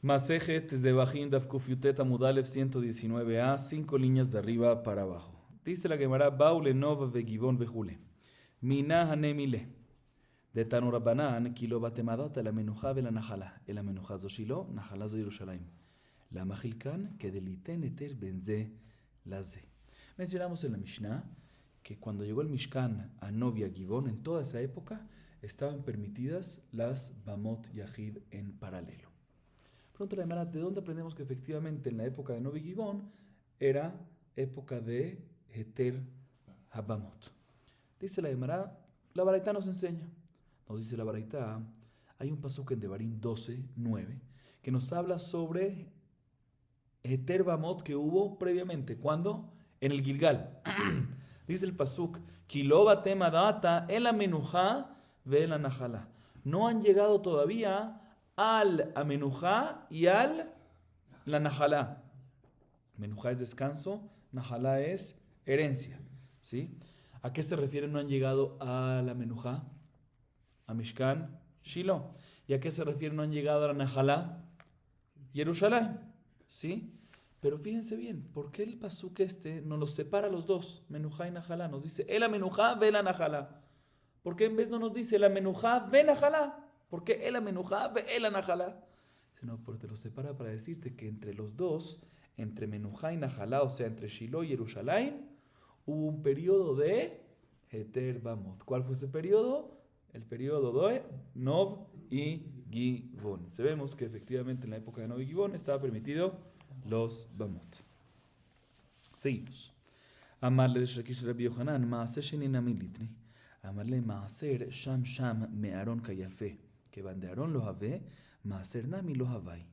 Masejet Zebahim Daf Kuf Yutet Amud Aleph 119a, 5 líneas de arriba para abajo. Dice la Gemara, Baule Nov Vegivon Vejule. Mina Hanemile. De Tanur Rabbanan, Kilo Batemadat, la Menuja de la Nahala. El Amenuja Zoshilo, Nahala Zo Yerushalayim. La Mahilkan, que deliten eter benze laze. Mencionamos en la Mishnah que cuando llegó el Mishkan a Novia Givón, en toda esa época, estaban permitidas las Bamot Yahid en paralelo. Pregunta la Gemara, ¿de dónde aprendemos que efectivamente en la época de Novi Givón era época de Heter Habamot? Dice la Gemara, la Baraita nos enseña. Nos dice la Baraita, hay un pasuk en Devarim 12:9 que nos habla sobre Heter Bamot que hubo previamente. ¿Cuándo? En el Gilgal. Dice el pasuk, Kilo batem adata el amenujá ve el anajalá. No han llegado todavía al amenujá y al la najalá. Menujá es descanso, najalá es herencia. ¿Sí? ¿A qué se refiere no han llegado a la menujá? A Mishkan, Shiloh. ¿Y a qué se refiere no han llegado a la najalá? Jerusalén. ¿Sí? Pero fíjense bien, ¿por qué el pasuk nos los separa los dos? Menujá y najalá. Nos dice, el amenujá ve la najalá. ¿Por qué en vez no nos dice el amenujá ve najalá? ¿Por qué el amenujá ve el anajalá? Sino porque te lo separa para decirte que entre los dos, entre menujá y najalá, o sea, entre Shiloh y Jerusalén, hubo un periodo de Heter Bamot. ¿Cuál fue ese periodo? El periodo de Nov y Givón. Sabemos que efectivamente en la época de Nov y Givón estaba permitido los Bamot. Seguimos. Amarle de Shakish Rabbi Yohanan, Maaser Shenin Amilitni. Amarle Maaser Sham Sham Me'aron Kayalfe. Que van de Aarón los ave, Maaser Nami los havai.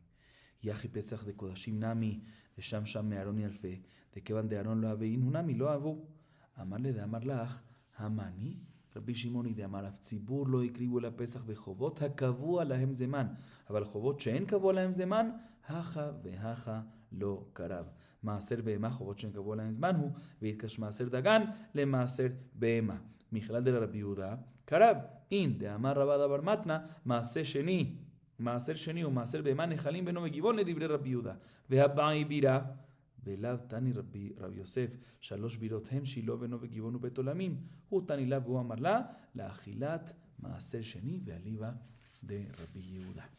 Yaji Pesach de Kodashim Nami, de Sham Sham Me'aron y Alfe. De que van de Aarón los ave, Inunami lo avu. Amarle de Amarlach, Hamani. Rabbi Shimon y de Amarav Tzibur lo escribo la Pesach de Jovot, Hakavu alahem zeman. Aval Jovot she'en kavu alahem zeman, Haja vehaja lo karab. Maaser be'ema, Jovot she'en kavu alahem zeman hu, veitkash Maaser dagan, le Maaser be'ema. Mijlal de la Rabbi Yehuda, karab. In de Amar Rabada Bar Matna, Maaser sheni o Maaser be'ema nechalim beno megivon le dibre Rabbi Yehuda. Ve'habai bira. Velav Tani Rabbi Yosef, Shalosh Birothem, Shiloh Beno Vegivonu Betolamim, Hutani Lav Hu Amarla, La Achilat Maaser Sheni Ve'aliva de Rabbi Yehuda.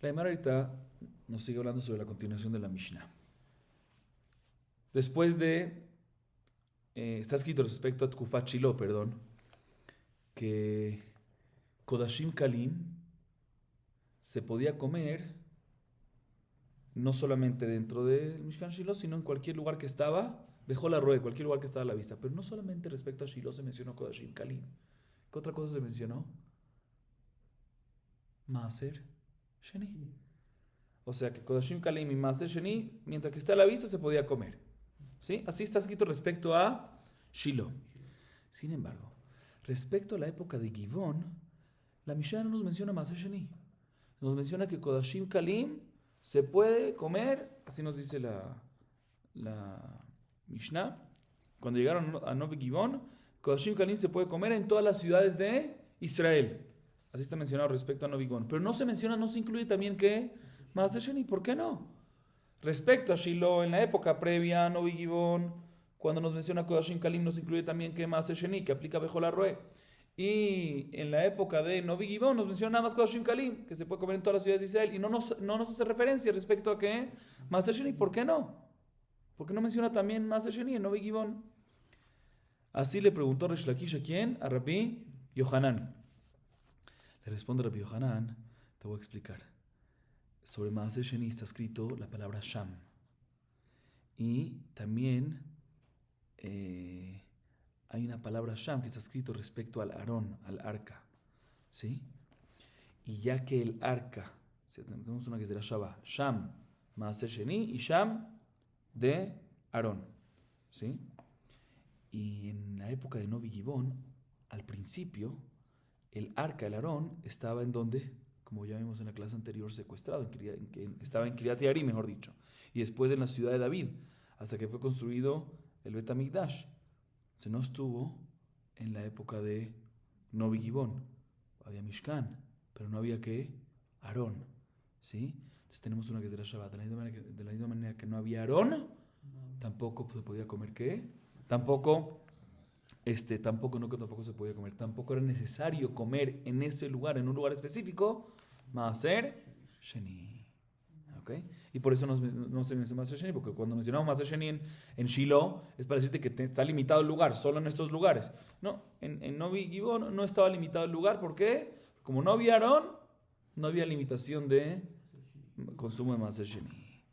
La Gemara ahorita nos sigue hablando sobre la continuación de la Mishnah. Después de, está escrito respecto a Tkufat Shiloh, que Kodashim Kalim se podía comer no solamente dentro del Mishkan Shiloh, sino en cualquier lugar que estaba, dejó la rueda, cualquier lugar que estaba a la vista. Pero no solamente respecto a Shiloh se mencionó Kodashim Kalim. ¿Qué otra cosa se mencionó? Maaser Sheni. O sea que Kodashim Kalim y Maaser Sheni, mientras que está a la vista, se podía comer. ¿Sí? Así está escrito respecto a Shiloh. Sin embargo, respecto a la época de Givón, la Mishnah no nos menciona Maaser Sheni. Nos menciona que Kodashim Kalim se puede comer, así nos dice la Mishnah, cuando llegaron a Novi Givón, Kodashim Kalim se puede comer en todas las ciudades de Israel. Así está mencionado respecto a Novi Givón. Pero no se menciona, no se incluye también que Maaser Sheni. ¿Por qué no? Respecto a Shiloh, en la época previa a Novi Givón, cuando nos menciona Kodashim Kalim, nos incluye también que Maaser Sheni, que aplica Bejol Arroe. Y en la época de Novi Givón nos menciona nada más Kodashim Kalim, que se puede comer en todas las ciudades de Israel, y no nos hace referencia respecto a que Maaser Sheni. ¿Por qué no? ¿Por qué no menciona también Maaser Sheni en Novi Givón? Así le preguntó Resh Lakish a quién, a Rabbi Yohanan. Le responde Rabbi Yohanan, te voy a explicar. Sobre Maaser Sheni está escrito la palabra Sham. Y también hay una palabra Sham que está escrito respecto al Aarón, al arca. ¿Sí? Y ya que el arca, tenemos una que es de la Shabbat, Sham, Maaser Sheni, y Sham de Aarón. ¿Sí? Y en la época de Novi Givón, al principio, el arca, el Aarón, estaba en donde, como ya vimos en la clase anterior, secuestrado, estaba en Kiriat Yearim, mejor dicho. Y después en la ciudad de David, hasta que fue construido el Bet HaMikdash. Se no estuvo en la época de Novi Givón. Había Mishkan, pero no había ¿qué? Aarón. ¿Sí? Entonces tenemos una que es de la Shabbat. De la misma manera que no había Aarón, tampoco se podía comer ¿qué? Tampoco se podía comer. Tampoco era necesario comer en ese lugar, en un lugar específico, Maaser Sheni. ¿Ok? Y por eso no se menciona Maaser Sheni, porque cuando mencionamos Maaser Sheni en Shiloh, es para decirte que está limitado el lugar, solo en estos lugares. No, en Novi Gibón no estaba limitado el lugar, ¿por qué? Como no había Aarón, no había limitación de consumo de Maaser Sheni.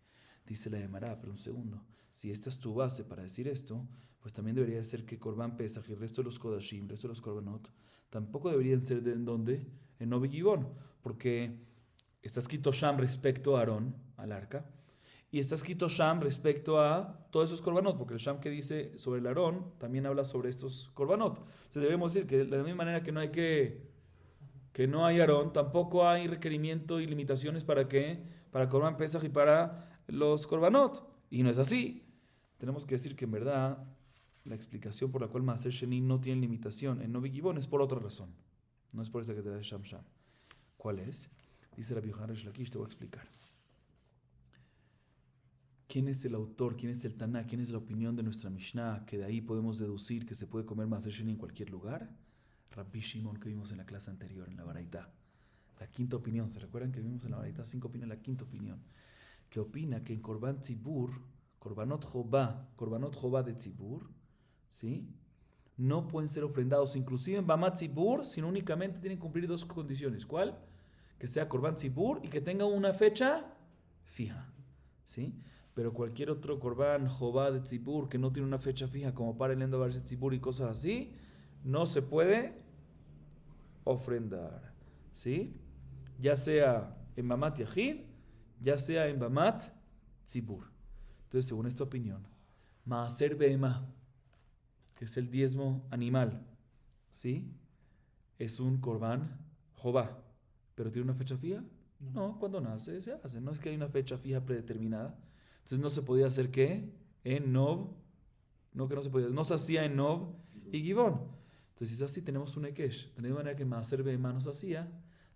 Dice la Gemara, pero un segundo. Si esta es tu base para decir esto, pues también debería ser que Korban Pesach y el resto de los Kodashim, el resto de los Korbanot, tampoco deberían ser ¿en dónde? En Novi Gibón, porque está escrito Sham respecto a Aarón, al arca, y está escrito Sham respecto a todos esos Korbanot, porque el Sham que dice sobre el Aarón también habla sobre estos Korbanot. Entonces debemos decir que de la misma manera que no hay Aarón, tampoco hay requerimiento y limitaciones para Korban Pesach y para los Korbanot. Y no es así. Tenemos que decir que en verdad la explicación por la cual Maaser Sheni no tiene limitación en Novi Gibón es por otra razón. No es por esa que te da Sham Sham. ¿Cuál es? Dice Rabbi Yohanan Reish Lakish, te voy a explicar. ¿Quién es el autor? ¿Quién es el Taná? ¿Quién es la opinión de nuestra Mishnah? Que de ahí podemos deducir que se puede comer Maaser Sheni en cualquier lugar. Rabbi Shimon, que vimos en la clase anterior, en la Baraitá. La quinta opinión. ¿Se recuerdan que vimos en la Baraitá 5 opiniones? La quinta opinión. Que opina que en Korban Tzibur, Korbanot Jobá de Tzibur, ¿sí? No pueden ser ofrendados, inclusive en Bamat Tzibur, sino únicamente tienen que cumplir 2 condiciones. ¿Cuál? Que sea Korban Tzibur y que tenga una fecha fija, ¿sí? Pero cualquier otro Korban Jobá de Tzibur que no tiene una fecha fija, como para el Endabar Tzibur y cosas así, no se puede ofrendar, ¿sí? Ya sea en Bamat Yahid, ya sea en Bamat Tzibur. Entonces, según esta opinión, Maaser Behemá, que es el diezmo animal, ¿sí? Es un Korban Jobá, pero ¿tiene una fecha fija? No, cuando nace se hace. No es que hay una fecha fija predeterminada. Entonces no se podía hacer ¿qué? En Nov, no se hacía en Nov y Gibón. Entonces, si es así, tenemos un Ekesh. De la misma manera que Maaser Behemá no se hacía,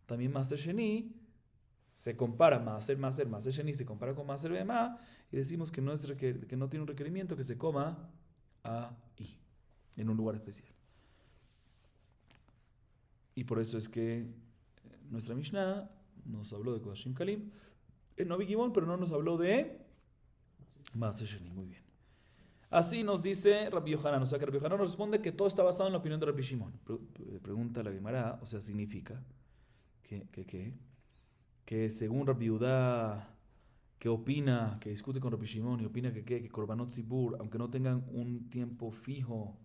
también Maaser Sheni se compara Maaser Sheni se compara con Maaser Behemá y decimos que no tiene un requerimiento que se coma ahí, en un lugar especial. Y por eso es que nuestra Mishnah nos habló de Kodashim Kalim en Novi Gibón, pero no nos habló de Maaser Sheni. Muy bien. Así nos dice Rabbi Yohanan. O sea que Rabbi Yohanan nos responde que todo está basado en la opinión de Rabbi Shimon. Pregunta la Gemara, o sea, significa que según Rabbi Yudá, que opina, que discute con Rabbi Shimon y opina que Korbanot Tzibur, aunque no tengan un tiempo fijo,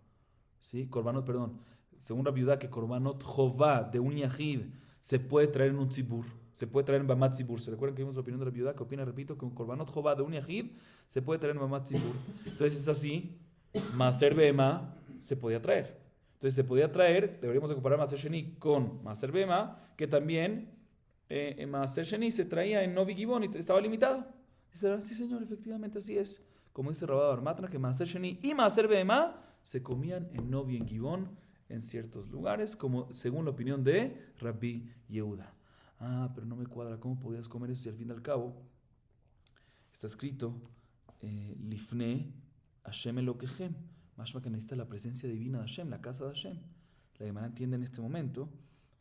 ¿sí? Según Rabbi Yudá, que Korbanot Jová de un Yahid se puede traer en un Tzibur, se puede traer en Bamat Tzibur. ¿Se recuerdan que vimos la opinión de Rabbi Yudá, que opina, repito, que un Korbanot Jová de un Yahid se puede traer en Bamat Tzibur? Entonces es así, Maaser Behemá se podía traer. Entonces se podía traer, deberíamos de comparar Maaser Sheni con Maaser Behemá, que también Maaser Sheni se traía en Novi Gibón y estaba limitado. Dice, sí señor, efectivamente así es. Como dice Rabbi Bar Matra, que Maaser Sheni y Maaser Behemá se comían en Novi y en Gibón en ciertos lugares, como según la opinión de Rabbi Yehuda. Pero no me cuadra, ¿cómo podías comer eso si al fin y al cabo está escrito Lifne Hashem Elokechem? Mashma que necesita la presencia divina de Hashem, la casa de Hashem. La Gemara entiende en este momento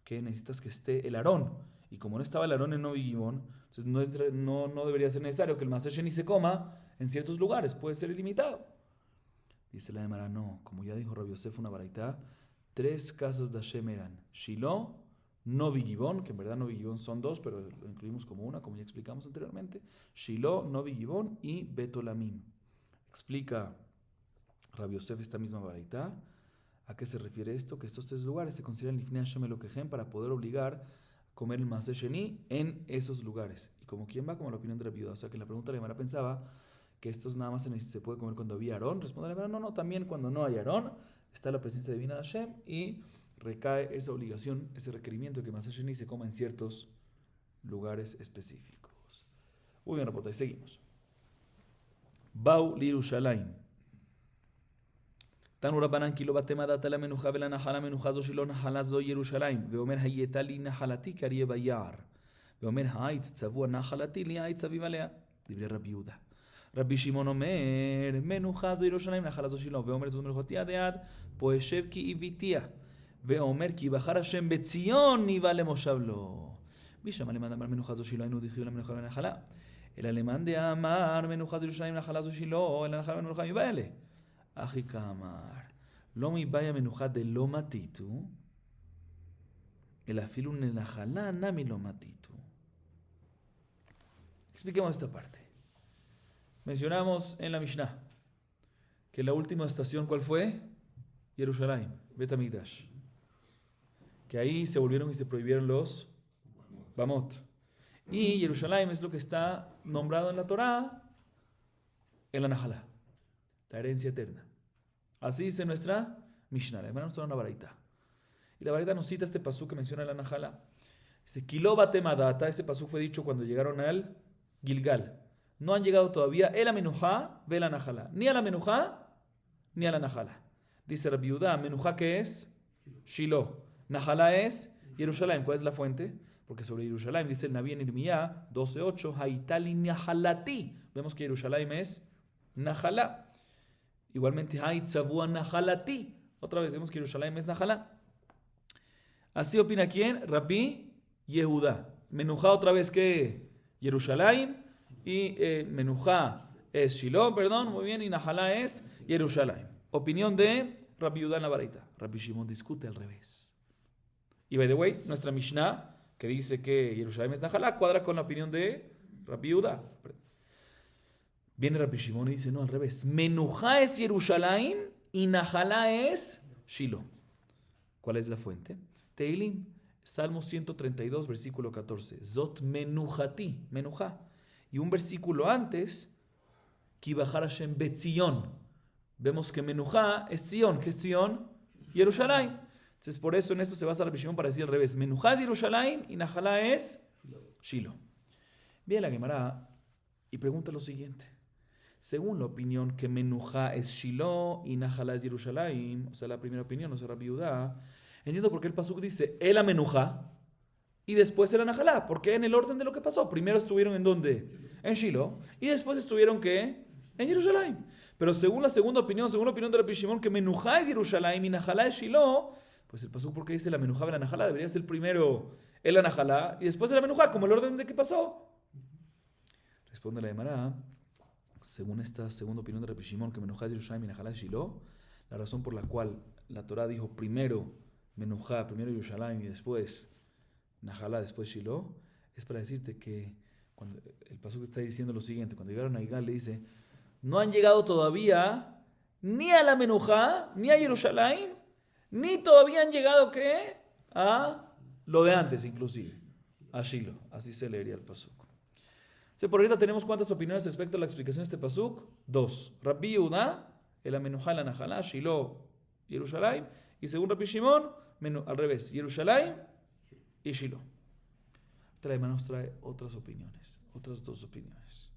que necesitas que esté el Aarón. Y como no estaba el Aarón en Novi Gibón, entonces no debería ser necesario que el Maaser Sheni se coma en ciertos lugares, puede ser ilimitado. Dice la Gemara, no, como ya dijo Rabbi Yosef una baraitá, 3 casas de Hashem eran Shiloh, Novi Gibón, que en verdad Novi Gibón son 2, pero lo incluimos como una, como ya explicamos anteriormente. Shiloh, Novi Gibón y Betolamim. Explica Rabbi Yosef esta misma baraitá. ¿A qué se refiere esto? Que estos 3 lugares se consideran Lifnei Hashem Elokechem para poder obligar a comer el Maaser Sheni en esos lugares. Y como quién va, como la opinión de Rabbi Yehuda. O sea que en la pregunta de la Gemara pensaba que estos nada más se puede comer cuando había Aarón. Responde la Gemara, no, también cuando no hay Aarón está la presencia divina de Hashem y recae esa obligación, ese requerimiento de que Maaser Sheni se coma en ciertos lugares específicos. Muy bien, rapota, y seguimos. Bau Lirushalayim. תנו רבנן כי לא בתמה דעתה למנוחה ולנחלה מנוחה זו שלא נחלה זו ירושלים ואומר הייתה לי נחלתי כאריה ביער ואומר, העית צבוע נחלתי, לי העית צביב עליה. דברי רבי יהודה. רבי שמעון אומר, מנוחה זו ירושלים, נחלה זו שילה. ואומר, זאת מנוחתי עד עד, פה אשב כי הביתיה. ואומר, כי בחר השם בציון, ניבא למושב לו. בישמע למאן דאמר מנוחה זו שילה, אינו דחיו למנוחה ולנחלה. אלא למאן דאמר מנוחה זו ירושלים, נחלה זו שילה, אלא נחלה ומנוחה מבעיה לה. אחי כאמר, לא מבעיה מנוחה דלא מתיתו, אלא אפילו לנחלה נמי לא מתיתו. Expliquemos esta parte. Mencionamos en la Mishnah que la última estación, ¿cuál fue? Jerusalén, Bet HaMikdash. Que ahí se volvieron y se prohibieron los Bamot. Y Jerusalén es lo que está nombrado en la Torá, en la Nahalá, la herencia eterna. Así dice nuestra Mishnah. La hermana nos trae una baraita. Y la baraita nos cita este pasuk que menciona la Nahalá. Dice, Kilo batemadata, ese pasuk fue dicho cuando llegaron al Gilgal. No han llegado todavía el Amenujá ve la Nahalá. Ni a la Amenujá ni a la Nahalá. Dice Rabbi Yehuda, Amenujá ¿qué es? Shiloh. Nahalá es Jerusalén. ¿Cuál es la fuente? Porque sobre Jerusalén dice el Naví en Irmiyá 12:8, Haitali Nahalati. Vemos que Jerusalén es Nahalá. Igualmente Hait Zavua Nahalati. Otra vez vemos que Jerusalén es Nahalá. Así opina ¿quién? Rabbi Yehuda. Menujá otra vez que Jerusalén y Menujá es Shiloh, perdón, muy bien, y Nahalá es Jerusalén. Opinión de Rabbi Yehuda en la baraita. Rabbi Shimon discute al revés. Y by the way, nuestra Mishnah, que dice que Jerusalén es Nahalá, cuadra con la opinión de Rabbi Yehuda. Viene Rabbi Shimon y dice, no, al revés. Menujá es Jerusalén y Nahalá es Shiloh. ¿Cuál es la fuente? Teilim, Salmo 132, versículo 14. Zot menujati, menujá. Y un versículo antes, Ki bachar Hashem betzion. Vemos que menujá es Zion. ¿Qué es Zion? Jerusalén. Entonces por eso en esto se basa Rabbi Shimon para decir al revés. Menujá es Jerusalén y Nahalá es Shiloh. Viene la Gemara y pregunta lo siguiente. Según la opinión que Menujá es Shiloh y Nahalá es Jerusalén, o sea la primera opinión, o sea Rabbi Yehuda, entiendo por qué el pasuk dice el Amenujá y después el Nahalá, porque en el orden de lo que pasó. Primero estuvieron en ¿dónde? En Shiloh y después estuvieron ¿qué? En Jerusalén. Pero según la segunda opinión, según la opinión de Rabbi Shimon, que Menujá es Jerusalén y Nahalá es Shiloh, pues el pasuk porque dice la Menujá y la Nahalá debería ser primero el Nahalá y después el Menujá, como el orden de que pasó. Responde la Gemara, según esta segunda opinión de Rabbi Shimon, que Menujá es Jerusalén y Nahalá es Shiloh, la razón por la cual la Torá dijo primero Menujá, primero Jerusalén y después Nahalá, después Shiloh, es para decirte que cuando el pasuk está diciendo lo siguiente, cuando llegaron a Gilgal le dice, no han llegado todavía ni a la Menujá, ni a Jerusalén, ni todavía han llegado ¿qué? A lo de antes inclusive, a Shiloh. Así se leería el pasuk. Entonces, por ahorita tenemos cuántas opiniones respecto a la explicación de este pasuk. 2. Rabbi Yehuda, el Amenujá, la Nahalá, Shiloh, Jerusalén. Y según Rabbi Shimon, al revés, Jerusalén y Shiloh. La hermana nos trae otras opiniones, otras dos opiniones.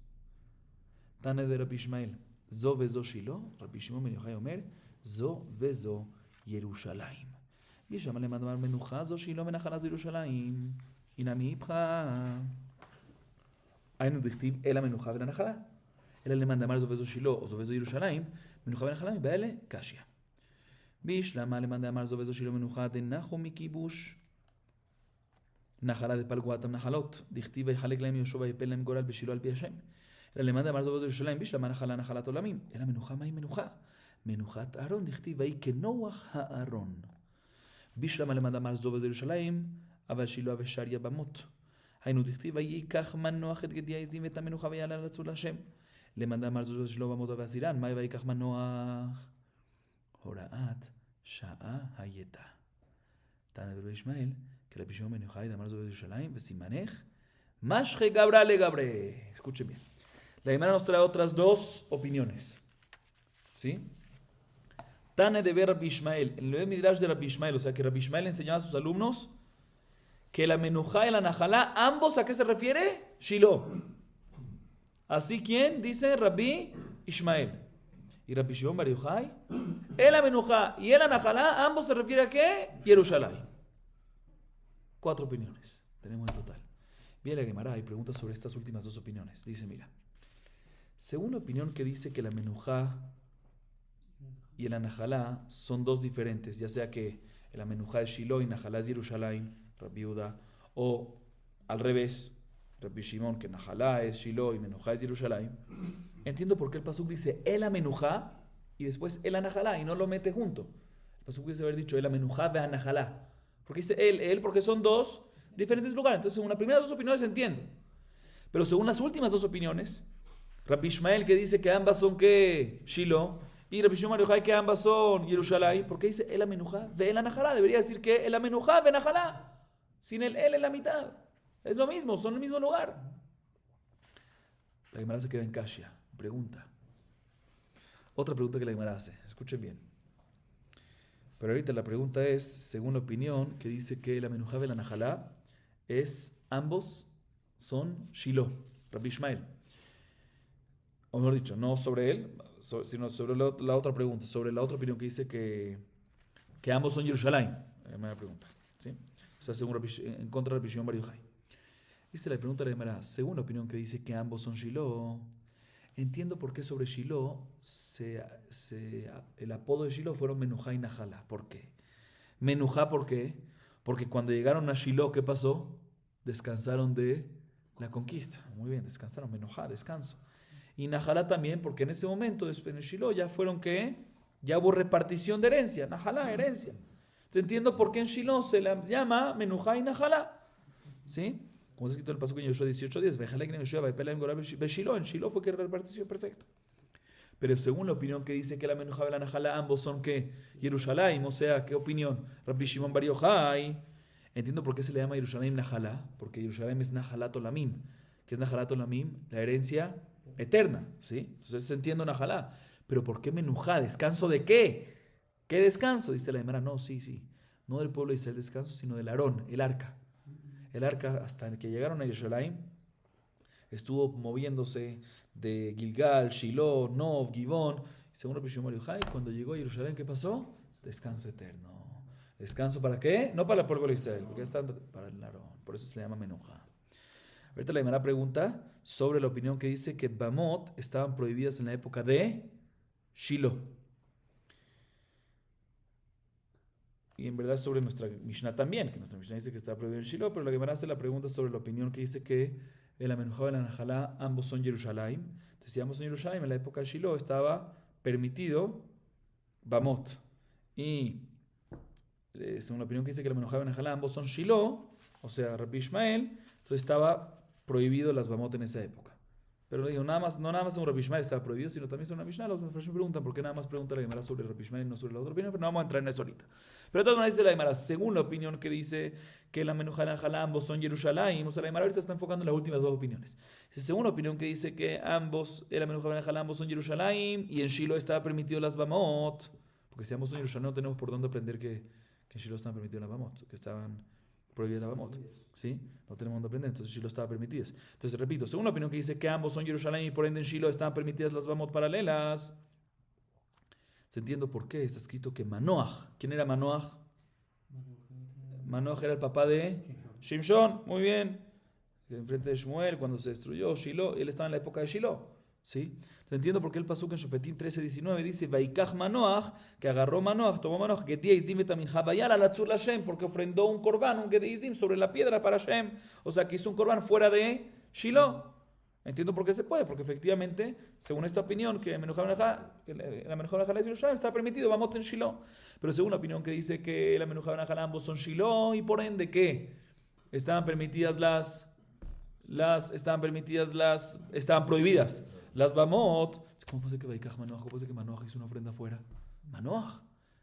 Tane de Rabbi Ishmael, Zo vezo Shiloh, Rabbi Shimon ben Yochai Omer, Zo vezo Jerusalén. Y ella le manda Menujá, Zo Shiloh, Nahalá, Jerusalén. Y Nami Ipcha. היינו דכתיב אל המנוחה ולנחלה. אלא למאן דאמר זו וזו שילה או זו וזו ירושלים, מנוחה ונחלה מבעלה קשיא. בישלמה למאן דאמר זו וזו שילה מנוחה דנחו מכיבוש. נחלה דפלגואתם נחלות, דכתיב ויחלק להם יהושע ויפל להם גורל בשילה על פי השם. אלא למאן דאמר זו וזו ירושלים, בישלמה נחלה נחלת עולמים. אלא מנוחה מהי מנוחה? מנוחת אהרון, דכתיב ויהי כנוח הארון. בישלמה למאן דאמר זו וזו ירושלים, אבל שילה ושריה במות. היינו דכתיב ויקח מנוח את גדי העזים ואת המנוחה ויעלה לצור להשם. למאן דאמר זו שלא במות ואסירן, מהי ויקח מנוח? הוראת שעה הייתה. תנא רבי ישמעאל, כרבי שמעון בן יוחאי דאמר זו בירושלים, וסימנך משחי גברא לגברא. Escuchen bien. La Gemara nos trae otras dos opiniones. ¿Sí? Tane de Rabbi Ishmael, en el Midrash de Rabbi Ishmael, o sea que Rabbi Ishmael enseñaba a sus alumnos que la Menujá y la Nahalá, ambos ¿a qué se refiere? Shiloh. Así ¿quién? Dice Rabbi Ishmael. Y Rabbi Shimon bar Yochai, el Menujá y el Nahalá, ambos se refiere ¿a qué? Jerusalén. 4 opiniones tenemos en total. Viene la Gemara y pregunta sobre estas últimas dos opiniones. Dice, mira, según la opinión que dice que la menujá y el anajalá son dos diferentes, ya sea que el amenujá es Shiloh y Najalá es Yerushalayim, Rabbi Yehuda, o al revés, Rabbi Shimon, que Najalá es Shiloh y menujá es Yerushalayim. Entiendo por qué el pasuk dice el amenujá y después el anajalá y no lo mete junto. El pasuk dice haber dicho el amenujá ve anajalá. Porque dice él, porque son dos diferentes lugares. Entonces, según las primeras dos opiniones entiendo. Pero según las últimas dos opiniones, Rabbi Ishmael que dice que ambas son que Shiloh, y Rabbi Shimon Bar Yochai que ambas son Yerushalayim, porque dice el amenujá ve el anajalá. Debería decir que el amenujá ve anajalá, sin el él en la mitad. Es lo mismo, son el mismo lugar. La Gemara se queda en Kashia. Pregunta. Otra pregunta que la Gemara hace. Escuchen bien. Pero ahorita la pregunta es, según la opinión, que dice que la menujá de la najalá ambos son Shiloh, Rabbi Ishmael. O mejor dicho, no sobre él, sino sobre la otra pregunta, sobre la otra opinión que dice que ambos son Yerushalayim. Me va a preguntar. ¿Sí? O sea, según en contra de Rabbi Shimon Bar Yochai. Dice la pregunta de la Gemara, según la opinión que dice que ambos son Shiloh, entiendo por qué sobre Shiloh el apodo de Shiloh fueron Menujá y Najalá. ¿Por qué? Menujá, ¿por qué? Porque cuando llegaron a Shiloh, ¿qué pasó? Descansaron de la conquista. Muy bien, descansaron. Menujá, descanso. Y Najalá también, porque en ese momento, después de Shiloh, ya fueron ¿qué? Ya hubo repartición de herencia. Najalá, herencia. Entonces entiendo por qué en Shiloh se le llama Menujá y Najalá. ¿Sí? Como está escrito en el pasuk en Yoshua 18:10, en Shiloh fue que repartición perfecto. Pero según la opinión que dice que la menujá y la najalá ambos son que Yerushalayim, o sea, ¿qué opinión? Rabbi Shimon Bar Yochai. Entiendo por qué se le llama Yerushalayim najalá, porque Yerushalayim es najalat olamim. ¿Qué es najalat olamim? La herencia eterna, ¿sí? Entonces entiendo najalá. Pero ¿por qué menujá? ¿Descanso de qué? ¿Qué descanso? Dice la Gemara, no, sí. No del pueblo de Israel descanso, sino del Aarón, el arca. El arca, hasta que llegaron a Yerushalayim, estuvo moviéndose de Gilgal, Shiloh, Nov, Givón. Según Rabbi Shimon Bar Yochai, cuando llegó a Jerusalén, ¿qué pasó? Descanso eterno. ¿Descanso para qué? No para el pueblo de Israel, porque está para el Aarón. Por eso se le llama Menujá. Ahorita la primera pregunta sobre la opinión que dice que Bamot estaban prohibidas en la época de Shiloh. Y en verdad sobre nuestra Mishnah también, que nuestra Mishnah dice que está prohibido en Shiloh, pero la Gemara hace la pregunta sobre la opinión que dice que el amenujá y la najalá ambos son Yerushalayim. Entonces, si ambos son Yerushalayim, en la época de Shiloh estaba permitido Bamot. Y según la opinión que dice que el amenujá y la najalá ambos son Shiloh, o sea, Rabbi Ishmael, entonces estaba prohibido las Bamot en esa época. Pero digo, no nada más en Rabbi Ishmael estaba prohibido, sino también en una Mishnah. Los mefrashim preguntan por qué nada más pregunta la Gemara sobre Rabbi Ishmael y no sobre la otra opinión, pero no vamos a entrar en eso ahorita. Pero de todas maneras dice la Gemara, según la opinión que dice que la menujá y la najalá ambos son Yerushalayim, o sea, la Gemara ahorita está enfocando en las últimas dos opiniones. Según la opinión que dice que la menujá y la najalá ambos son Yerushalayim y en Shiloh estaba permitido las Bamot, porque si ambos son Yerushalayim no tenemos por dónde aprender que en Shiloh estaban permitidas las Bamot, que estaban prohibidas las Bamot. ¿Sí? No tenemos dónde aprender, entonces Shiloh estaba permitidas. Entonces repito, según la opinión que dice que ambos son Yerushalayim y por ende en Shiloh estaban permitidas las Bamot paralelas, se entiende por qué está escrito que Manoach, ¿quién era Manoach? Manoach era el papá de Shimshon, muy bien, enfrente de Shmuel cuando se destruyó Shiloh, él estaba en la época de Shiloh, ¿sí? Entiendo por qué el pasuk en Shofetim 13:19 dice Vaikach Manoach, que agarró Manoach, tomó Manoach, Gediaizim vetamin Habayal al Atzur Lashem, porque ofrendó un korban, un Gediaizim sobre la piedra para Shem, o sea que hizo un korban fuera de Shiloh. Entiendo por qué se puede, porque efectivamente, según esta opinión, que la menujá es Yerushalayim está permitido, vamos en Shiloh. Pero según la opinión que dice que la menujá y ambos son Shiloh y por ende ¿qué? Estaban prohibidas las Bamot. ¿Cómo puede ser que Vaikach Manoach? ¿Cómo puede ser que Manoach hizo una ofrenda afuera? Manoach.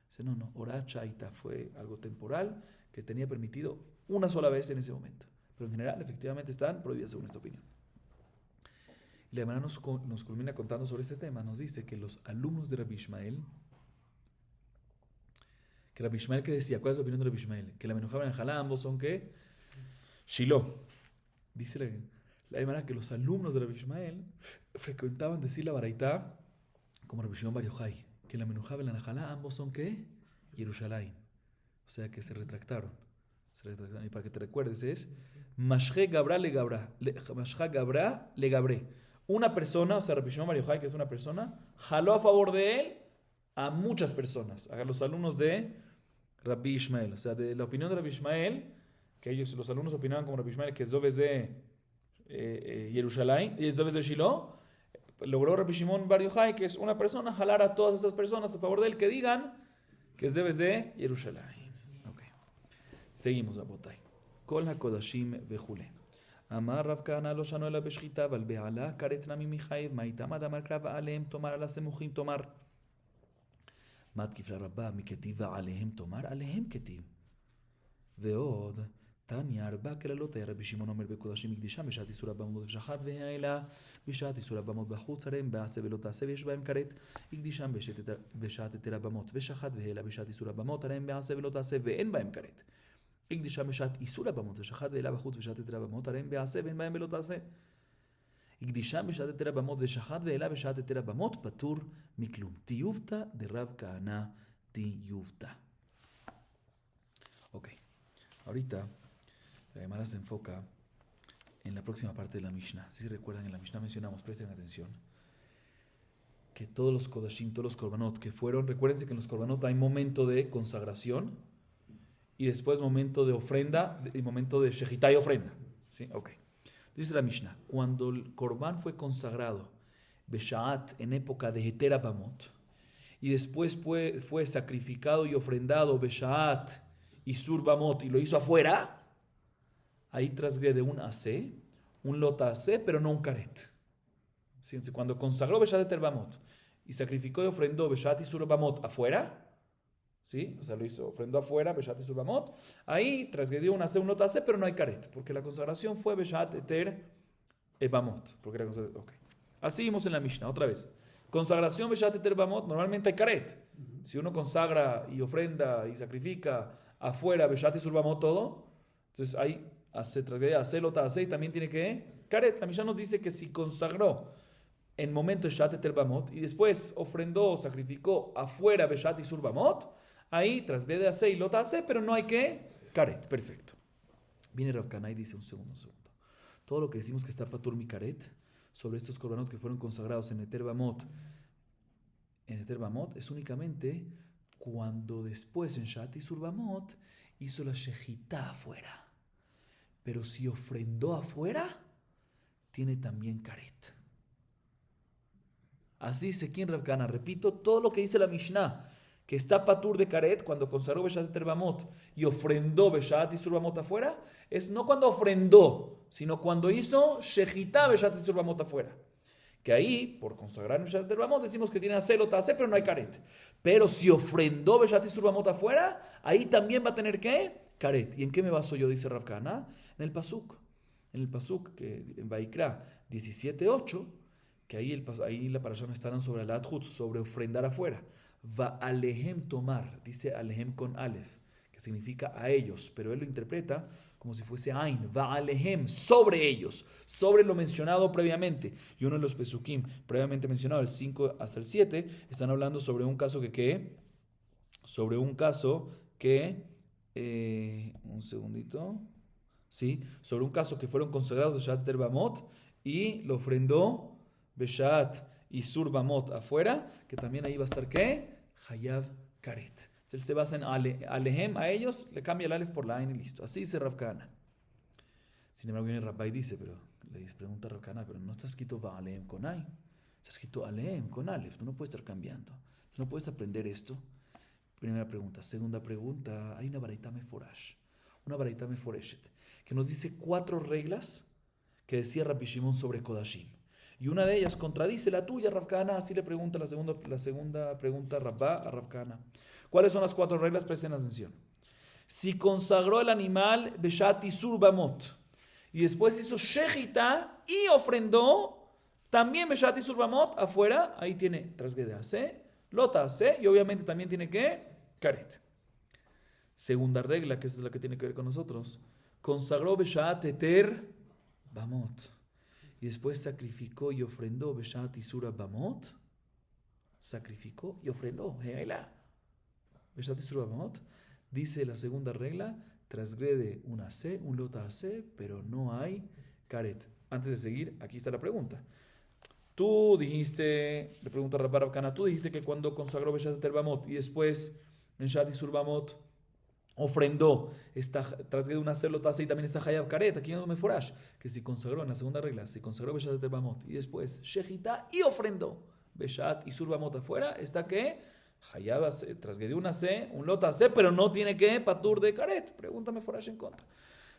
Dice, no, Orachaita fue algo temporal que tenía permitido una sola vez en ese momento. Pero en general, efectivamente, están prohibidas según esta opinión. Y la hermana nos culmina contando sobre este tema. Nos dice que los alumnos de Rabbi Ishmael, que decía, ¿cuál es la opinión de Rabbi Ishmael? Que la menujá y la najalá ambos son ¿qué? Shiloh. Dice la hermana que los alumnos de Rabbi Ishmael frecuentaban decir la baraitá como Rabbi Shimon Bar Yochai, que la menujá y la najalá ambos son ¿qué? Yerushalayim. O sea que se retractaron. Y para que te recuerdes es Mashje Gabra le Gabra. Mashje Gabra le Gabré. Una persona, o sea, Rabbi Shimon Bar Yochai, que es una persona, jaló a favor de él a muchas personas, a los alumnos de Rabbi Ishmael. O sea, de la opinión de Rabbi Ishmael, que ellos, los alumnos opinaban como Rabbi Ishmael, que es Zoves de Jerusalén, y es Zoves de Shiloh, logró Rabbi Shimon Bar Yochai, que es una persona, jalar a todas esas personas a favor de él, que digan que es Zoves de Jerusalén. Okay. Seguimos, Rabotay. Kol HaKodashim Vejule. אמר רב כהנא לא שנו אלא בשחיטה, אבל בעלה כרת נמי מחייב, מה איתם אדמר קרב עליהם תאמר על הסמוכים תאמר. מה תקיף לרבה מכתיב ועליהם תאמר עליהם כתיב. ועוד תניא ארבע כללות היה רבי שמעון אומר בקודשים מקדישם בשעת איסור הבמות ושחט והעילה בשעת איסור הבמות בחוץ הרי הם בעשה ולא תעשה ויש בהם כרת. הקדישם בשעת היתר הבמות ושחט והעילה בשעת איסור הבמות הרי הם בעשה ולא תעשה ואין בהם כרת. הקדישה בשעת איסור הבמות ושחט ואלה בחוץ בשעת היתר הבמות הרי הם בעשה ואין בהם ולא תעשה. הקדישה בשעת היתר הבמות ושחט ואלה בשעת היתר הבמות פטור מכלום. טיובתא דרב כהנא טיובתא. Ok, ahorita la Gemara se enfoca en la próxima parte de la Mishnah. Si se recuerdan, en la Mishnah mencionamos, presten atención, que todos los Kodashim, todos los Korbanot que fueron, recuérdense que en los Korbanot hay momento de consagración y después momento de ofrenda y momento de shejitá y ofrenda. ¿Sí? Ok. Dice la Mishnah, cuando el Korban fue consagrado, Beshaat, en época de Heter Abamot, y después fue sacrificado y ofrendado, Beshaat y Surbamot, y lo hizo afuera, ahí transgrede un ase, un lota ase, pero no un karet. ¿Sí? Entonces, cuando consagró Beshaat Heter Abamot y sacrificó y ofrendó Beshaat y Surbamot afuera, ¿sí? O sea, lo hizo, ofrendó afuera, Beshat y Surbamot. Ahí transgredió un ase, un lot ase, pero no hay karet, porque la consagración fue Beshat Eter Bamot. Porque era okay. Así vimos en la Mishnah, otra vez. Consagración Beshat Eter Bamot, normalmente hay karet. Si uno consagra y ofrenda y sacrifica afuera Beshat y Surbamot todo, entonces ahí transgredió ase, lot ase, y también tiene que karet. La Mishnah nos dice que si consagró en momento de Beshat Eter Bamot y después ofrendó, sacrificó afuera Beshat y Surbamot, ahí transgrede ase y lota ase, pero no hay que karet. Perfecto. Viene Rav Kahana y dice un segundo. Todo lo que decimos que está patur mi karet sobre estos korbanot que fueron consagrados en Heter Bamot, es únicamente cuando después en Shat y Surbamot hizo la shejitá afuera. Pero si ofrendó afuera, tiene también karet. Así dice aquí en Rav Kahana. Repito, todo lo que dice la Mishnah, que está patur de karet cuando consagró Beshat Eter Bamot y ofrendó Beshat y Surbamot afuera, es no cuando ofrendó, sino cuando hizo shejitá Beshat y Surbamot afuera. Que ahí, por consagrar Beshat Eter Bamot, decimos que tiene ase, lota ase, pero no hay karet. Pero si ofrendó Beshat y Surbamot afuera, ahí también va a tener ¿qué? Karet. ¿Y en qué me baso yo? Dice Rav Kahana. En el pasuk. En el pasuk, que en Vaikra 17:8, que ahí la parasha me está dando sobre el adhut, sobre ofrendar afuera. Va alehem tomar, dice alehem con alef, que significa a ellos, pero él lo interpreta como si fuese ain, va alehem, sobre ellos, sobre lo mencionado previamente. Y uno de los pesukim previamente mencionado, el 5 hasta el 7, están hablando sobre un caso un segundito, sí, sobre un caso que fueron consagrados de Beshat Eter Bamot y lo ofrendó Beshat y Surbamot afuera, que también ahí va a estar ¿qué? Hayav karet. Entonces él se basa en alehem, a ellos, le cambia el alef por la ain y listo. Así dice Rav Kahana. Sin embargo viene Rabbi y dice, pero le pregunta a Rav Kahana, pero no está escrito va alehem con ain, está escrito alehem con alef, tú no puedes estar cambiando. Entonces no puedes aprender esto. Primera pregunta. Segunda pregunta, hay una baraita meforash, una baraita meforeshet, que nos dice 4 reglas que decía Rabbi Shimon sobre Kodashim. Y una de ellas contradice la tuya, Rav Kahana. Así le pregunta la segunda pregunta Rabba a Rav Kahana. ¿Cuáles son las 4 reglas? Presten atención. Si consagró el animal Beshat y Surbamot y después hizo shejitá y ofrendó también Beshat y Surbamot afuera, ahí tiene transgrede ase, lota ase, y obviamente también tiene que karet. Segunda regla, que esa es la que tiene que ver con nosotros. Consagró Beshat Eter Bamot y después sacrificó y ofrendó Beshat y Surbamot. Sacrificó y ofrendó. Beshat y Surbamot. Dice la segunda regla, transgrede un asé, un lot asé, pero no hay karet. Antes de seguir, aquí está la pregunta. Tú dijiste, le pregunta a Rabbi Kana, tú dijiste que cuando consagró Beshat Terbamot y después en Shat Isur Bamot ofrendó, transgrede un asé, lot asé y también está Hayab karet. Aquí no me forash, que si consagró en la segunda regla, si consagró Beshat Terbamot y después Shechita y ofrendó Beshat Isur Bamot afuera, está que Hayab transgredió un asé, un lot asé, pero no tiene que patur de karet. Pregúntame forash en contra.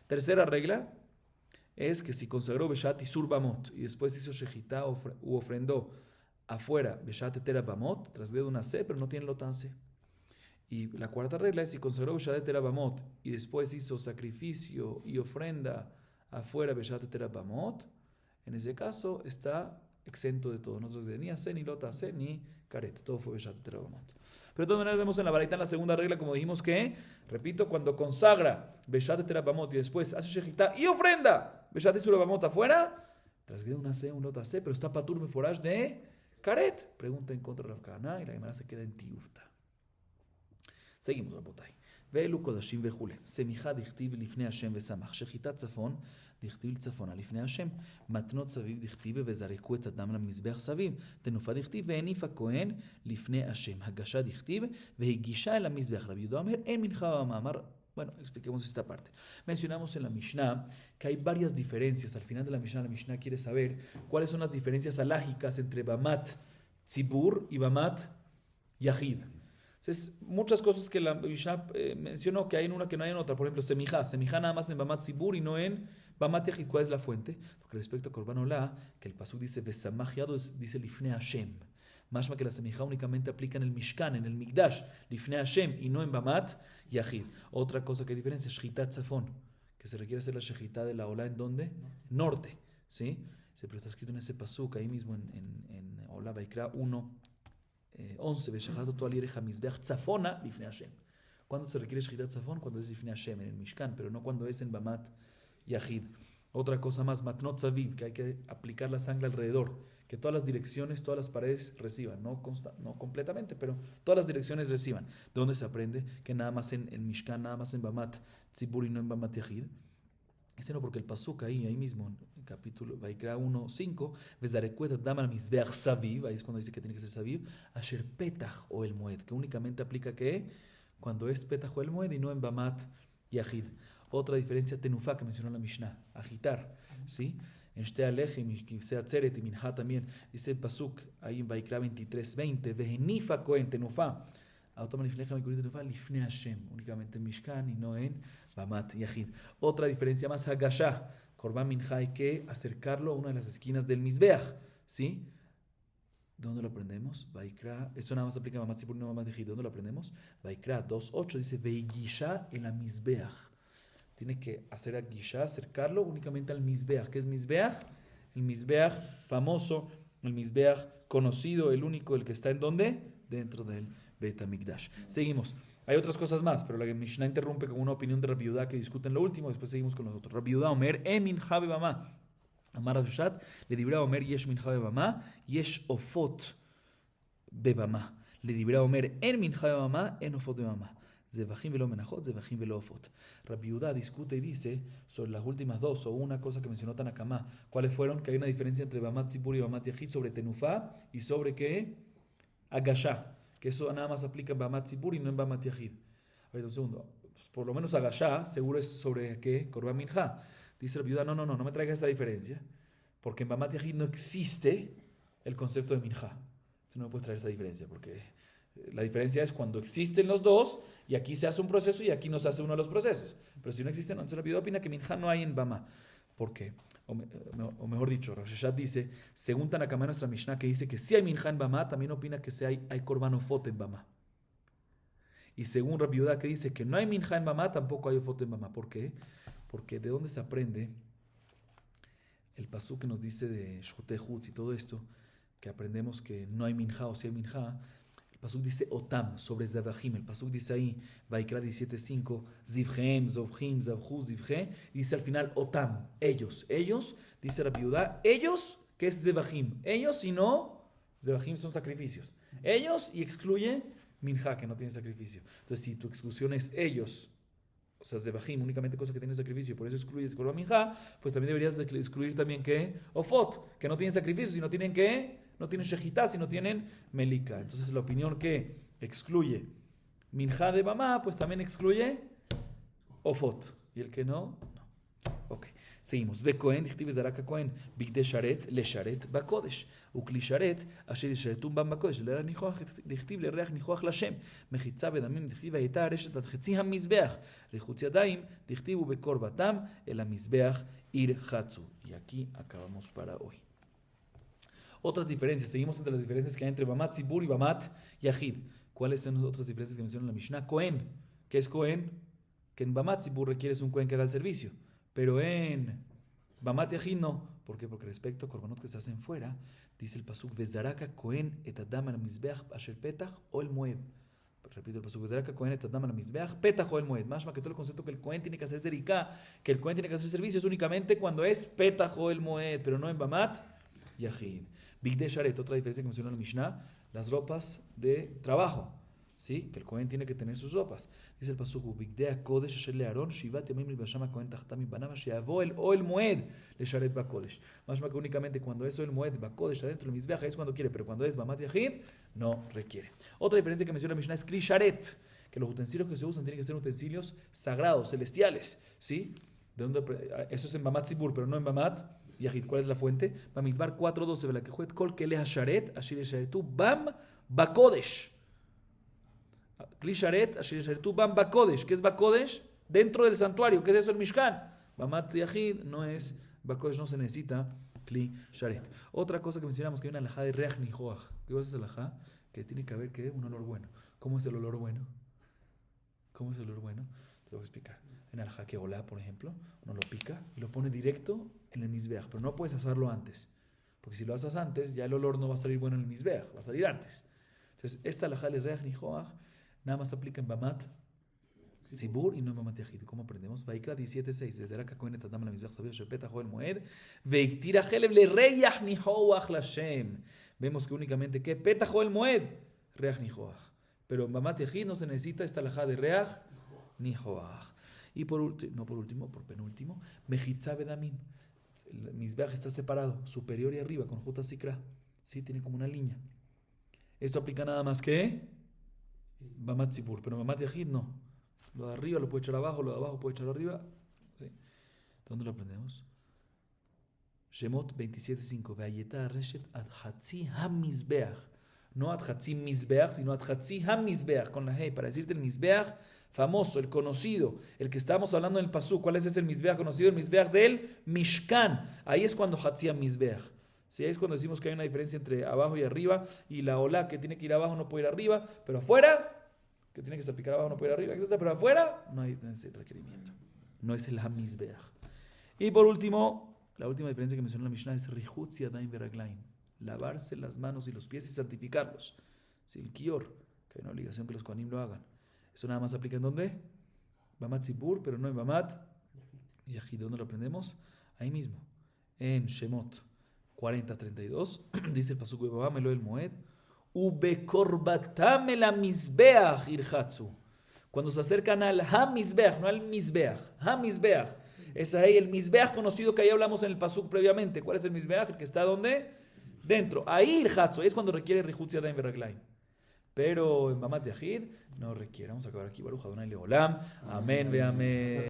Tercera regla es que si consagró Beshat Isur Bamot y después hizo Shechita u ofrendó afuera Beshat Etera Bamot, transgrede un asé, pero no tiene lot asé. Y la cuarta regla es si consagró Beshat Etera Bamot y después hizo sacrificio y ofrenda afuera Beshat Etera Bamot, en ese caso está exento de todo. No transgrede ni asé, ni lot asé, ni karet. Todo fue Beshat Etera Bamot. Pero de todas maneras vemos en la baraita en la segunda regla, como dijimos que, repito, cuando consagra Beshat Etera Bamot y después hace Shechita y ofrenda Beshat Isur Bamot afuera, transgrede un asé, un lot asé, pero está patur meforash de karet. Pregunta en contra de Rav Kahana y la Gemara se queda en tiufta. seguimos, רבותיי. ואלו קודשים וכולי. שמחה דכתיב לפני השם ושמח. שחיטת צפון דכתיב צפונה לפני השם. מתנות סביב דכתיב וזרקו את הדם למזבח סביב. תנופה דכתיב והניף הכהן לפני השם. הגשה דכתיב והגישה אל המזבח. רבי יהודה אומר אין מנחה במאמר. Bueno, expliquemos esta parte. Mencionamos en la Mishnah que hay varias diferencias. Al final de la Mishnah quiere saber cuáles son las diferencias alágicas entre Bamat Tzibur y Bamat Yahid. Entonces, muchas cosas que la Mishnah mencionó que hay en una que no hay en otra. Por ejemplo, Semijá nada más en Bamat Tzibur y no en Bamat Yahid. ¿Cuál es la fuente? Porque respecto a Korban Olá, que el pasuk dice Vesamach Yado, dice Lifnei Hashem. Más que la semijá únicamente aplica en el Mishkan, en el Mikdash, Lifnei Hashem, y no en Bamat Yahid. Otra cosa que diferencia, Shechitat Tzafon, que se requiere hacer la Shechitá de la Olá, ¿en dónde? Norte, ¿sí? Pero está escrito en ese pasuk, ahí mismo en Olá, Vaikra 1, 11, Veshachatu tu alireja Mizbeach Tzafona, Lifnei Hashem. ¿Cuándo se requiere Shechitat Tzafon? Cuando es Lifnei Hashem, en el Mishkan, pero no cuando es en Bamat Yahid. Otra cosa más, Matnot Zaviv, que hay que aplicar la sangre alrededor, que todas las direcciones, todas las paredes reciban, no completamente, pero todas las direcciones reciban. ¿De dónde se aprende? Que nada más en Mishkan, nada más en Bamat Tzibur y no en Bamat Yahid. Ese no, porque el pasuk ahí mismo, en capítulo Vaikra 1:5, Vezarekuet Adam al Mizbeach Saviv, ahí es cuando dice que tiene que ser Saviv, Asher Petach o el Moed, que únicamente aplica que cuando es Petach o el Moed y no en Bamat Yahid. Otra diferencia, Tenufá, que mencionó la Mishnah, agitar, ¿sí? En Shte Alejim, y sea Tzeret y Minha también, dice el pasuk, ahí en Vaikra 23:20, Vehenifa Kohen, Tenufá, Lifnei Hashem, únicamente en Mishkan y no en Bamat Yahid. Otra diferencia más, Hagashá, Korban Minha, hay que acercarlo a una de las esquinas del Mizbeach, ¿sí? ¿Dónde lo aprendemos? Vaikra, esto nada más aplica a Bamat Tzibur y no a Bamat Yahid. ¿Dónde lo aprendemos? Vaikra 2:8 dice, Veigisha en la Mizbeach. Tiene que hacer a Gisha, acercarlo únicamente al Mizbeach. ¿Qué es Mizbeach? El Mizbeach famoso, el Mizbeach conocido, el único, el que está en ¿dónde? Dentro del Bet HaMikdash. Seguimos. Hay otras cosas más, pero la Mishnah interrumpe con una opinión de Rabbi Yehuda que discuten lo último, después seguimos con los otros. Rabbi Yehuda Omer, Emin Habe Bama. Amar Abushat, le dibra Omer, Yesh Min Habe Bama, Yesh Ofot Bebama. Le dibra Omer, En Min Habe Bama, En Ofot Bebama. Zevachim velo menachot, zevachim velo ofot. Rabbi Yehuda discute y dice sobre las últimas dos o una cosa que mencionó Tanakama. ¿Cuáles fueron? Que hay una diferencia entre Bamat Tzibur y Bamat Yahid sobre Tenufá y sobre ¿qué? Agashá. Que eso nada más aplica en Bamat Tzibur y no en Bamat Yahid. Ahorita un segundo. Pues por lo menos Agashá seguro es sobre ¿qué? Korban Minha. Dice Rabbi Yehuda, no me traiga esta diferencia. Porque en Bamat Yahid no existe el concepto de Minha. Entonces no me puedes traer esa diferencia porque la diferencia es cuando existen los dos y aquí se hace un proceso y aquí no se hace uno de los procesos. Pero si no existen, entonces Rabbi Yehuda opina que Minha no hay en Bama. ¿Por qué? O mejor dicho, Rav Sheshat dice, según Tanakama nuestra Mishnah, que dice que si hay Minha en Bama, también opina que hay Korban Ofot en Bama. Y según Rabbi Yehuda, que dice que no hay Minha en Bama, tampoco hay Ofot en Bama. ¿Por qué? Porque ¿de dónde se aprende el pasuk que nos dice de Shotei Chutz y todo esto? Que aprendemos que no hay Minha o si hay Minha. El pasuk dice Otam, sobre Zavachim. El pasuk dice ahí, Vaikra 17:5, Zivchem, Zovchim, Zavchu, Zivche. Y dice al final Otam, ellos, dice Rabbi Yehuda, ellos, ¿qué es Zavachim? Ellos y no, Zavachim son sacrificios. Ellos y excluye Minha, que no tiene sacrificio. Entonces, si tu exclusión es ellos o sea, zebahim, únicamente cosas que tienen sacrificio, por eso excluyes korban minja, pues también deberías excluir también que ofot, que no tienen sacrificio, sino tienen que, no tienen shejitá, sino tienen melika. Entonces la opinión que excluye minja de bamá, pues también excluye ofot. Y el que no, no. Ok, seguimos. Ve Cohen, dichtiv zaraka Cohen, bigde sharet, le sharet, bakodesh. Ukli sharet, asher sharetum bam bakodesh, le nichoach, dichtiv le reach nichoach lashem. Mechitza bedamim, dichtiv hayeta areshet ad chetzi hamizbeach. Rechutz yadayim, dichtiv ubekor batam, el hamizbeach ir chatzu. Y aquí acabamos para hoy. Otras diferencias, seguimos entre las diferencias que hay entre Bamat Zibur y Bamat Yahid. ¿Cuáles son las otras diferencias que menciona la Mishnah? Cohen, ¿qué es Cohen? Que en Bamat Zibur requieres un Cohen que haga el servicio, pero en Bamat Yahid no. ¿Por qué? Porque respecto a korbanot que se hacen fuera, dice el pasuk, Vezaraka Cohen et adam al mizbeach asher petach o el moed. Repito el pasuk, Vezaraka Cohen et adam al mizbeach petach o el moed. Más que todo el concepto que el Cohen tiene que hacer zerika, que el Cohen tiene que hacer servicio, es únicamente cuando es petach o el moed, pero no en Bamat Yahid. Bigde sharet, otra diferencia que menciona la Mishnah, las ropas de trabajo, ¿sí? Que el Cohen tiene que tener sus ropas. Dice el pasuk, Bigde kodesh asher le Aarón, shivat yamim libasham Cohen tachtam banama sheavo el o el moed le sharet bakodesh. Más que únicamente cuando es el moed bakodesh adentro del mizbeach es cuando quiere, pero cuando es bamat yahid no requiere. Otra diferencia que menciona la Mishnah es kli sharet, que los utensilios que se usan tienen que ser utensilios sagrados, celestiales, ¿sí? ¿De dónde? Eso es en bamat zibur, pero no en bamat Yahid. ¿Cuál es la fuente? Bamidbar 4:12, vela que juet kol kele hasharet, ashir sharetu bam bakodesh. Kli sharet, ashir sharetu bam bakodesh. ¿Qué es bakodesh? Dentro del santuario. ¿Qué es eso el Mishkan? Bamat Yahid no es bakodesh, no se necesita kli sharet. Otra cosa que mencionamos, que hay una alajá de reach nijoach. ¿Qué es esa alajá? Que tiene que haber que un olor bueno. ¿Cómo es el olor bueno? ¿Cómo es el olor bueno? Te lo voy a explicar. En alajá que olá, por ejemplo, uno lo pica y lo pone directo en el mizbeach, pero no puedes asarlo antes, porque si lo asas antes, ya el olor no va a salir bueno en el mizbeach, va a salir antes. Entonces, esta alajá de reach nijoach nada más aplica en Bamat Zibur y no en Bamat Yahid. ¿Cómo aprendemos? Vaikra 17:6. Desde la Cohen et adam la mizbeach sabio shepetach o el moed veiktira heleb le reach nijoach lashem. Vemos que únicamente que petach o el moed reach nijoach, pero en Bamat Yahid no se necesita esta alajá de reach nijoach. Y por penúltimo, mechitza bedamim. El mizbeach está separado, superior y arriba, con juta sikra. Sí, tiene como una línea. Esto aplica nada más que Bamat Zibur, pero Bamat Yahid no. Lo de arriba lo puede echar abajo, lo de abajo puede echarlo arriba. ¿Sí? ¿Dónde lo aprendemos? Shemot 27:5. Ve'ayeta reshet ad hatzi hamizbeach. No ad hatzi mizbeach, sino ad hatzi hamizbeach, con la hey, para decirte el mizbeach famoso, el conocido, el que estábamos hablando en el pasú. ¿Cuál es ese mizbeach conocido? El mizbeach del Mishkan. Ahí es cuando hatzia mizbeach. ¿Sí? Ahí es cuando decimos que hay una diferencia entre abajo y arriba, y la olá que tiene que ir abajo no puede ir arriba, pero afuera, que tiene que salpicar abajo no puede ir arriba, etc. Pero afuera no hay ese requerimiento. No es el hamizbeach. Y por último, la última diferencia que mencionó la Mishnah es richutz yadayim veraglaim. Lavarse las manos y los pies y santificarlos. Si el kior, que hay una obligación que los kohanim lo hagan. Eso nada más aplica en ¿dónde? Bamat Zibur, pero no en Bamat Yahid. ¿Dónde lo aprendemos? Ahí mismo. En Shemot 40:32 dice el pasuk Bebabam elo el moed ubekorbatam el hamizbeach irchatzu. Cuando se acercan al hamizbeach, no al mizbeach, hamizbeach. Es ahí el mizbeach conocido que ahí hablamos en el pasuk previamente. ¿Cuál es el mizbeach? El que está ¿dónde? Dentro. Ahí irchatzu. Ahí es cuando requiere richutz yadayim veraglaim. Pero en Bamat Yahid no requiere. Vamos a acabar aquí. Baruch Adonai Leolam. Amén ve amén.